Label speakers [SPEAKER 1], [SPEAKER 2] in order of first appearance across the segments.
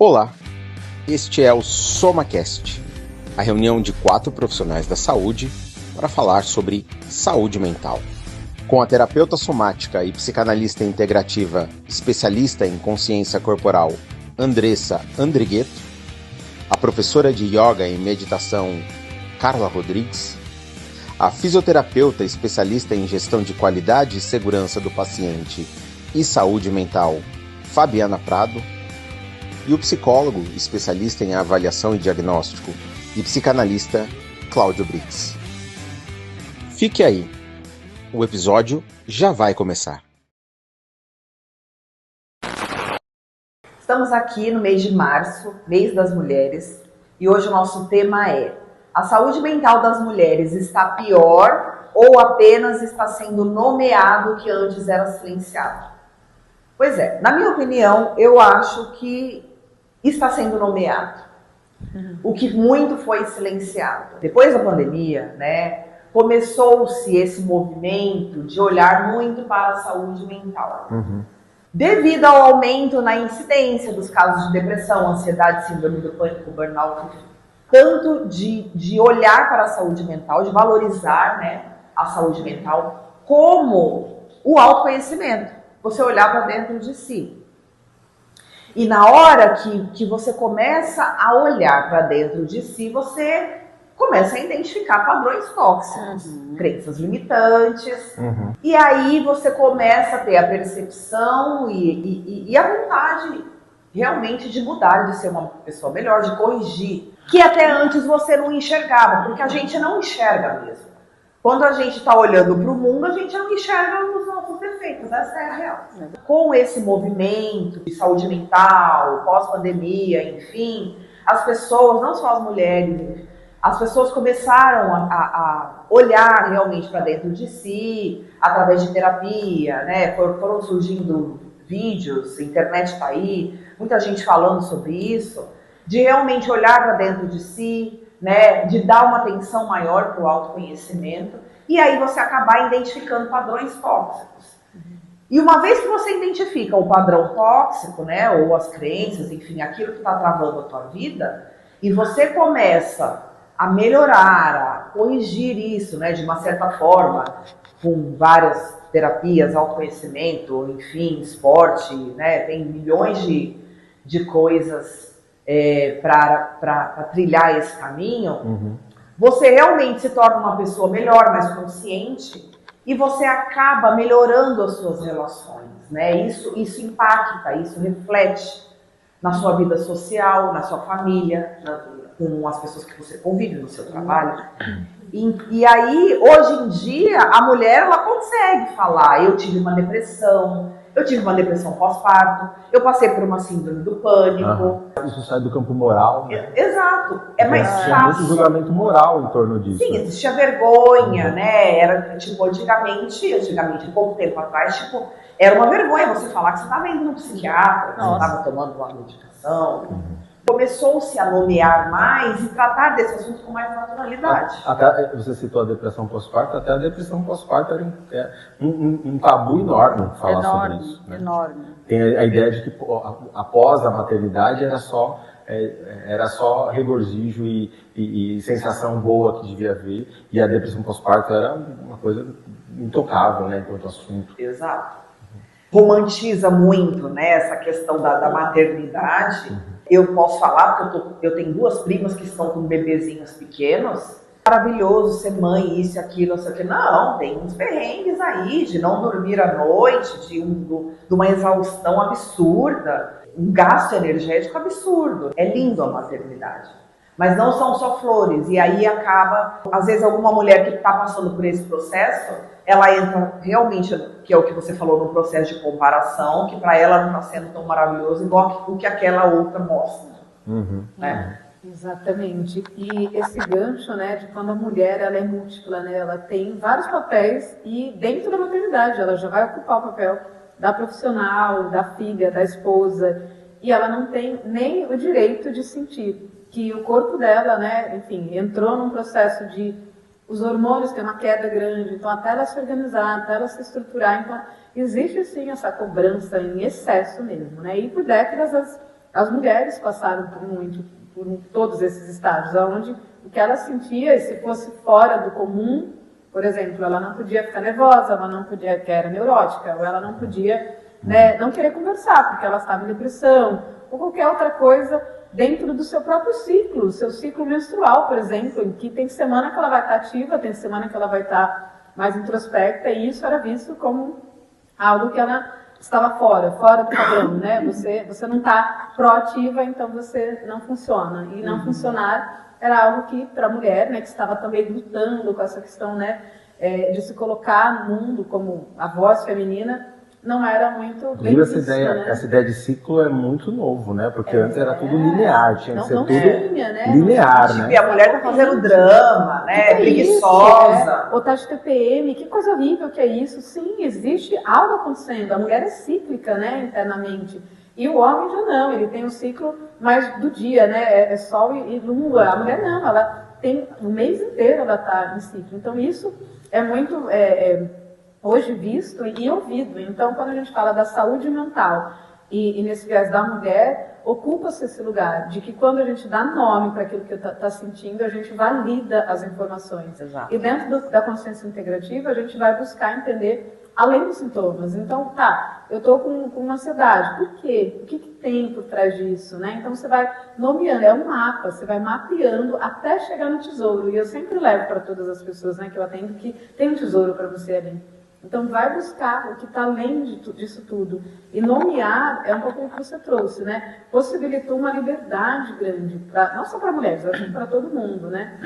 [SPEAKER 1] Olá, este é o SomaCast, a reunião de 4 profissionais da saúde para falar sobre saúde mental. Com a terapeuta somática e psicanalista integrativa especialista em consciência corporal Andressa Andrighetto, a professora de yoga e meditação Carla Rodrigues, a fisioterapeuta especialista em gestão de qualidade e segurança do paciente e saúde mental Fabiana Prado, e o psicólogo especialista em avaliação e diagnóstico e psicanalista Cláudio Brix. Fique aí, o episódio já vai começar.
[SPEAKER 2] Estamos aqui no mês de março, mês das mulheres, e hoje o nosso tema é: a saúde mental das mulheres está pior ou apenas está sendo nomeado o que antes era silenciado? Pois é, na minha opinião, eu acho que está sendo nomeado. O que muito foi silenciado. Depois da pandemia, começou-se esse movimento de olhar muito para a saúde mental. Devido ao aumento na incidência dos casos de depressão, ansiedade, síndrome do pânico, burnout, tanto de olhar para a saúde mental, de valorizar a saúde mental, como o autoconhecimento. Você olhar para dentro de si. E na hora que você começa a olhar para dentro de si, você começa a identificar padrões tóxicos, crenças limitantes. E aí você começa a ter a percepção e a vontade realmente de mudar, de ser uma pessoa melhor, de corrigir. Que até antes você não enxergava, porque a gente não enxerga mesmo. Quando a gente está olhando para o mundo, a gente não enxerga os nossos defeitos, essa é a real. Com esse movimento de saúde mental, pós-pandemia, enfim, as pessoas, não só as mulheres, as pessoas começaram a olhar realmente para dentro de si, através de terapia, foram surgindo vídeos, a internet está aí, muita gente falando sobre isso, de realmente olhar para dentro de si, de dar uma atenção maior para o autoconhecimento, e aí você acabar identificando padrões tóxicos. E uma vez que você identifica o padrão tóxico, ou as crenças, enfim, aquilo que está travando a tua vida, e você começa a melhorar, a corrigir isso, de uma certa forma, com várias terapias, autoconhecimento, enfim, esporte, tem milhões de coisas para trilhar esse caminho, você realmente se torna uma pessoa melhor, mais consciente, e você acaba melhorando as suas relações, Isso impacta, isso reflete na sua vida social, na sua família, com as pessoas que você convive no seu trabalho. E aí, hoje em dia, a mulher ela consegue falar: eu tive uma depressão pós-parto, eu passei por uma síndrome do pânico.
[SPEAKER 3] Isso sai do campo moral,
[SPEAKER 2] Exato, é mais fácil.
[SPEAKER 3] Tinha muito julgamento moral em torno disso.
[SPEAKER 2] Sim, existia vergonha, Era, antigamente, pouco tempo atrás, era uma vergonha você falar que você estava indo no psiquiatra, que você estava tomando uma medicação. Começou-se a nomear mais e tratar desse assunto com mais naturalidade.
[SPEAKER 3] Até você citou a depressão pós-parto, até a depressão pós-parto era um tabu enorme falar sobre isso.
[SPEAKER 4] Enorme.
[SPEAKER 3] Tem a ideia de que após a maternidade era só regozijo e sensação boa que devia haver, e a depressão pós-parto era uma coisa intocável, enquanto assunto.
[SPEAKER 2] Exato. Romantiza muito, essa questão da maternidade. Eu posso falar, porque eu tenho 2 primas que estão com bebezinhos pequenos. Maravilhoso ser mãe, isso, aquilo, não sei o que. Não, tem uns perrengues aí de não dormir à noite, de uma exaustão absurda, um gasto energético absurdo. É lindo a maternidade. Mas não são só flores. E aí acaba, às vezes, alguma mulher que está passando por esse processo, ela entra realmente, que é o que você falou, no processo de comparação, que para ela não está sendo tão maravilhoso igual o que aquela outra mostra.
[SPEAKER 4] Exatamente. E esse gancho, de quando a mulher ela é múltipla, ela tem vários papéis, e dentro da maternidade ela já vai ocupar o papel da profissional, da filha, da esposa, e ela não tem nem o direito de sentir que o corpo dela, entrou num processo de os hormônios têm uma queda grande, então até ela se organizar, até ela se estruturar, então existe sim essa cobrança em excesso mesmo, E por décadas as mulheres passaram por todos esses estágios, onde o que ela sentia, e se fosse fora do comum, por exemplo, ela não podia ficar nervosa, ela não podia, que era neurótica, ou ela não podia, né, não querer conversar, porque ela estava em depressão, ou qualquer outra coisa dentro do seu próprio ciclo, o seu ciclo menstrual, por exemplo, em que tem semana que ela vai estar ativa, tem semana que ela vai estar mais introspecta, e isso era visto como algo que ela estava fora do padrão, né? Você não está proativa, então você não funciona. E não funcionar era algo que, para a mulher, né, que estava também lutando com essa questão, né, de se colocar no mundo como a voz feminina, não era muito bem visto,
[SPEAKER 3] essa ideia de ciclo é muito novo, né? Porque antes era tudo linear, tinha que ser tudo
[SPEAKER 4] né?
[SPEAKER 3] linear, né?
[SPEAKER 2] E a mulher tá fazendo drama, né? Preguiçosa.
[SPEAKER 4] Ou tá de TPM, que coisa horrível que é isso. Sim, existe algo acontecendo. A mulher é cíclica, né, internamente. E o homem já não, ele tem um ciclo mais do dia, né? É sol e lua. A mulher não, ela tem o mês inteiro ela tá em ciclo. Então isso é muito hoje visto e ouvido. Então, quando a gente fala da saúde mental e nesse viés da mulher, ocupa-se esse lugar de que quando a gente dá nome para aquilo que está sentindo, a gente valida as informações.
[SPEAKER 2] Exato.
[SPEAKER 4] E dentro da consciência integrativa, a gente vai buscar entender além dos sintomas. Então, eu estou com ansiedade. Por quê? O que tem por trás disso, né? Então, você vai nomeando, é um mapa, você vai mapeando até chegar no tesouro. E eu sempre levo para todas as pessoas, né, que eu atendo que tem um tesouro para você ali. Então, vai buscar o que está além disso tudo. E nomear é um pouco o que você trouxe, né? Possibilitou uma liberdade grande, não só para mulheres, eu acho que para todo mundo, né?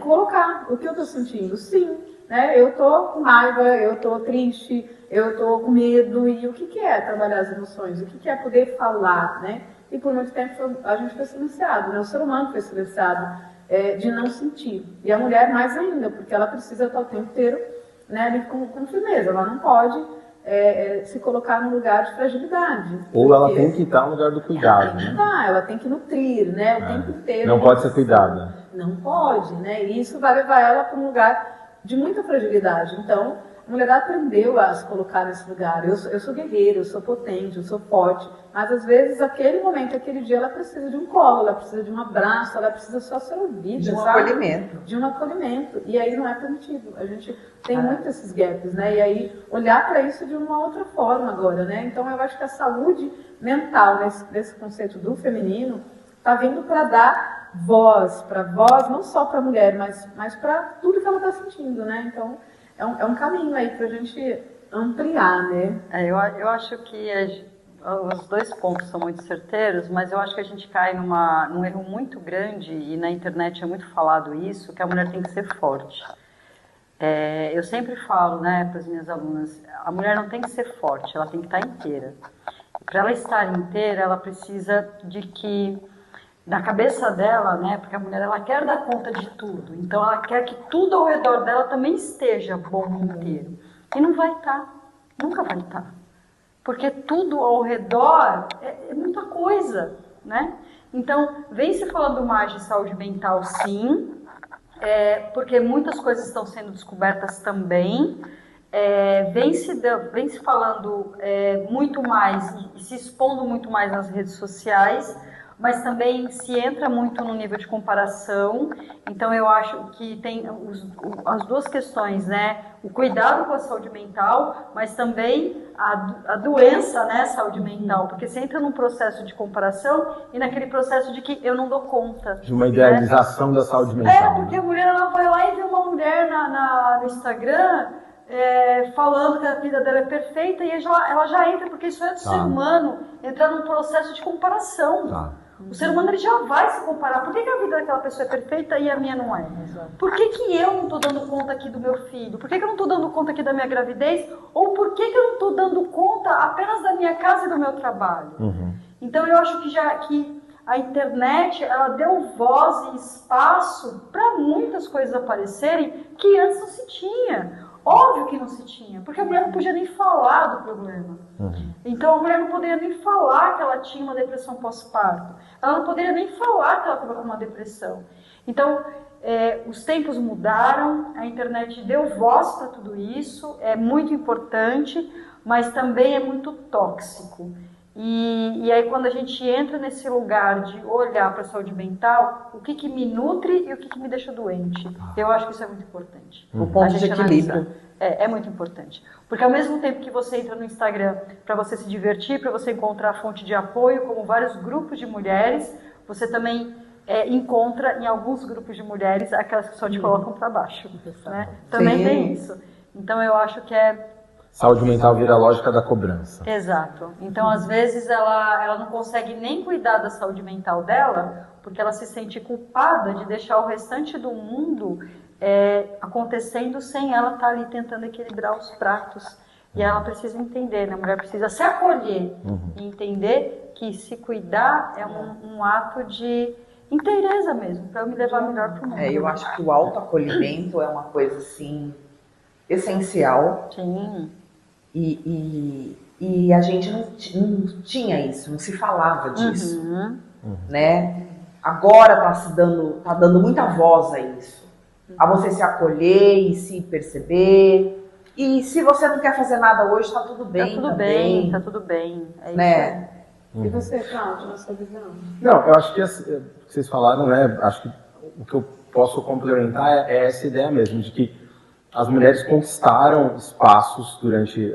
[SPEAKER 4] Colocar o que eu estou sentindo. Sim, né? Eu estou com raiva, eu estou triste, eu estou com medo. E o que é trabalhar as emoções? O que é poder falar, né? E por muito tempo a gente foi silenciado, né? O ser humano foi silenciado de não sentir. E a mulher mais ainda, porque ela precisa estar o tempo inteiro, né, ali com firmeza. Ela não pode se colocar num lugar de fragilidade.
[SPEAKER 3] Ou ela tem que estar no lugar do cuidado, né?
[SPEAKER 4] Ela tem que nutrir, né, o tempo inteiro.
[SPEAKER 3] Não pode ser cuidada.
[SPEAKER 4] Não pode, né? E isso vai levar ela para um lugar de muita fragilidade. Então, a mulher aprendeu a se colocar nesse lugar. Eu sou guerreira, eu sou potente, eu sou forte. Mas, às vezes, aquele momento, aquele dia, ela precisa de um colo, ela precisa de um abraço, ela precisa só ser ouvida,
[SPEAKER 2] de um
[SPEAKER 4] sabe?
[SPEAKER 2] acolhimento.
[SPEAKER 4] De um acolhimento. E aí não é permitido. A gente tem muito esses gaps, né? E aí, olhar para isso de uma outra forma agora, né? Então, eu acho que a saúde mental, nesse conceito do feminino, está vindo para dar voz não só para a mulher, mas para tudo que ela está sentindo, né? Então, é um caminho aí para a gente ampliar, né?
[SPEAKER 5] Eu acho que os dois pontos são muito certeiros, mas eu acho que a gente cai num erro muito grande, e na internet é muito falado isso, que a mulher tem que ser forte. Eu sempre falo, né, para as minhas alunas, a mulher não tem que ser forte, ela tem que estar inteira. Para ela estar inteira, ela precisa de que, na cabeça dela, né, porque a mulher ela quer dar conta de tudo, então ela quer que tudo ao redor dela também esteja bom inteiro. E não vai estar, nunca vai estar. Porque tudo ao redor é muita coisa, né? Então, vem se falando mais de saúde mental, sim, porque muitas coisas estão sendo descobertas também. Vem se falando muito mais e se expondo muito mais nas redes sociais, mas também se entra muito no nível de comparação. Então, eu acho que tem as duas questões, né? O cuidado com a saúde mental, mas também a doença, né? Saúde mental. Porque você entra num processo de comparação e naquele processo de que eu não dou conta.
[SPEAKER 3] De uma idealização da saúde mental.
[SPEAKER 5] Porque a mulher ela vai lá e vê uma mulher no Instagram falando que a vida dela é perfeita e ela já entra, porque isso é do ser humano, entrar num processo de comparação. O ser humano ele já vai se comparar. Por que a vida daquela pessoa é perfeita e a minha não é? Por que eu não estou dando conta aqui do meu filho? Por que eu não estou dando conta aqui da minha gravidez? Ou por que eu não estou dando conta apenas da minha casa e do meu trabalho? Então eu acho que a internet ela deu voz e espaço para muitas coisas aparecerem que antes não se tinha. Óbvio que não se tinha, porque a mulher não podia nem falar do problema. Então a mulher não poderia nem falar que ela tinha uma depressão pós-parto. Ela não poderia nem falar que ela estava com uma depressão. Então, os tempos mudaram, a internet deu voz para tudo isso, é muito importante, mas também é muito tóxico. E aí quando a gente entra nesse lugar de olhar para a saúde mental, o que me nutre e o que me deixa doente, eu acho que isso é muito importante.
[SPEAKER 2] O ponto de equilíbrio.
[SPEAKER 5] É muito importante. Porque ao mesmo tempo que você entra no Instagram para você se divertir, para você encontrar fonte de apoio, como vários grupos de mulheres, você também encontra em alguns grupos de mulheres aquelas que só te colocam para baixo. Né? Também tem isso. Então eu acho que
[SPEAKER 3] Saúde mental vira a lógica da cobrança.
[SPEAKER 5] Exato. Então, às vezes, ela não consegue nem cuidar da saúde mental dela, porque ela se sente culpada de deixar o restante do mundo acontecendo sem ela estar ali tentando equilibrar os pratos. E ela precisa entender, né? A mulher precisa se acolher e entender que se cuidar é um ato de inteireza mesmo, para eu me levar melhor para o mundo.
[SPEAKER 2] Eu acho que o autoacolhimento é uma coisa, assim, essencial.
[SPEAKER 5] Sim.
[SPEAKER 2] E a gente não tinha isso, não se falava disso, né? Agora tá dando muita voz a isso, a você se acolher e se perceber. E se você não quer fazer nada hoje, tá tudo bem.
[SPEAKER 5] Tá tudo bem, tá tudo bem. É
[SPEAKER 2] né?
[SPEAKER 5] Isso.
[SPEAKER 4] E você, Cláudio, na sua visão?
[SPEAKER 3] Não, eu acho que vocês falaram, né? Acho que o que eu posso complementar é essa ideia mesmo, de que as mulheres conquistaram espaços durante...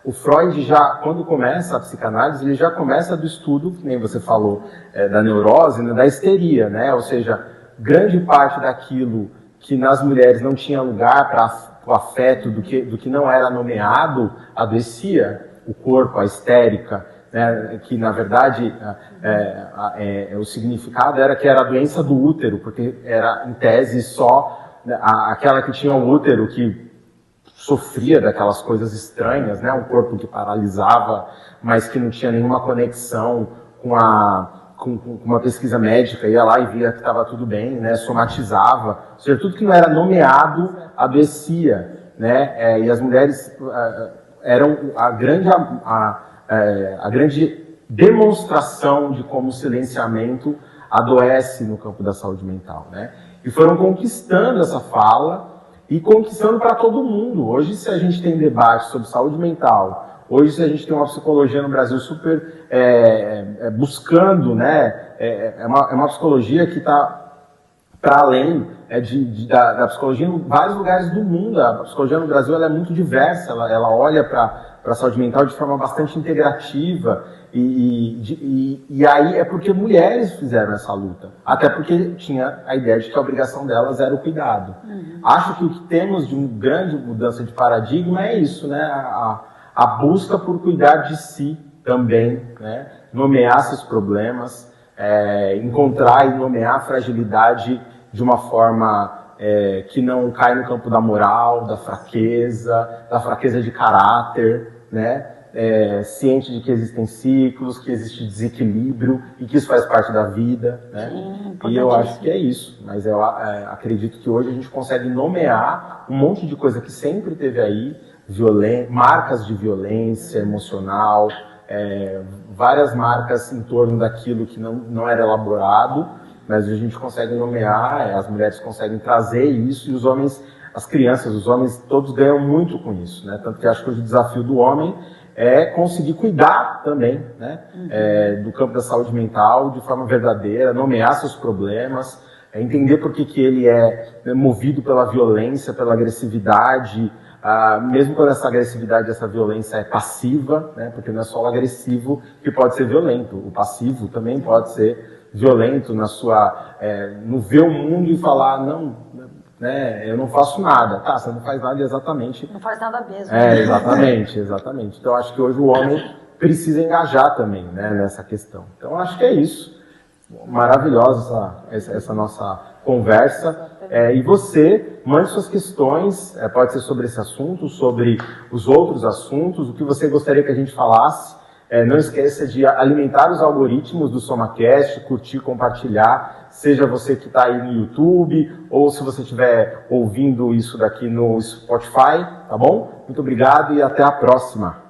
[SPEAKER 3] o Freud já, quando começa a psicanálise, ele já começa do estudo, que nem você falou, da neurose, né, da histeria, né? Ou seja, grande parte daquilo que nas mulheres não tinha lugar para o afeto, do que não era nomeado, adoecia o corpo, a histérica, né, que na verdade o significado era que era a doença do útero, porque era em tese só aquela que tinha o útero que sofria daquelas coisas estranhas, né? Um corpo que paralisava, mas que não tinha nenhuma conexão com uma pesquisa médica, ia lá e via que estava tudo bem, né? Somatizava, ou seja, tudo que não era nomeado adoecia, né? E as mulheres eram a grande demonstração de como o silenciamento adoece no campo da saúde mental, né? E foram conquistando essa fala e conquistando para todo mundo. Hoje, se a gente tem debate sobre saúde mental, hoje, se a gente tem uma psicologia no Brasil super buscando, né? É uma psicologia que está para além da psicologia em vários lugares do mundo. A psicologia no Brasil ela é muito diversa, ela olha para a saúde mental de forma bastante integrativa. E aí é porque mulheres fizeram essa luta. Até porque tinha a ideia de que a obrigação delas era o cuidado. Acho que o que temos de uma grande mudança de paradigma é isso, né? A busca por cuidar de si também, né? Nomear seus problemas, encontrar e nomear a fragilidade de uma forma que não cai no campo da moral, da fraqueza de caráter, né? Ciente de que existem ciclos, que existe desequilíbrio e que isso faz parte da vida, né? Sim, e eu acho que é isso, mas eu acredito que hoje a gente consegue nomear um monte de coisa que sempre teve aí, marcas de violência emocional, várias marcas em torno daquilo que não era elaborado, mas a gente consegue nomear, as mulheres conseguem trazer isso e os homens, as crianças, os homens todos ganham muito com isso, né? Tanto que acho que hoje o desafio do homem é conseguir cuidar também, né? Do campo da saúde mental de forma verdadeira, nomear seus problemas, entender por que ele é movido pela violência, pela agressividade, mesmo quando essa agressividade, essa violência é passiva, né? Porque não é só o agressivo que pode ser violento, o passivo também pode ser violento no ver o mundo e falar, não, né, eu não faço nada. Tá, você não faz nada exatamente.
[SPEAKER 5] Não faz nada mesmo.
[SPEAKER 3] Exatamente. Então, acho que hoje o homem precisa engajar também, né, nessa questão. Então, acho que é isso. Maravilhosa essa nossa conversa. E você, mande suas questões, pode ser sobre esse assunto, sobre os outros assuntos, o que você gostaria que a gente falasse. Não esqueça de alimentar os algoritmos do SomaCast, curtir, compartilhar, seja você que está aí no YouTube ou se você estiver ouvindo isso daqui no Spotify, tá bom? Muito obrigado e até a próxima!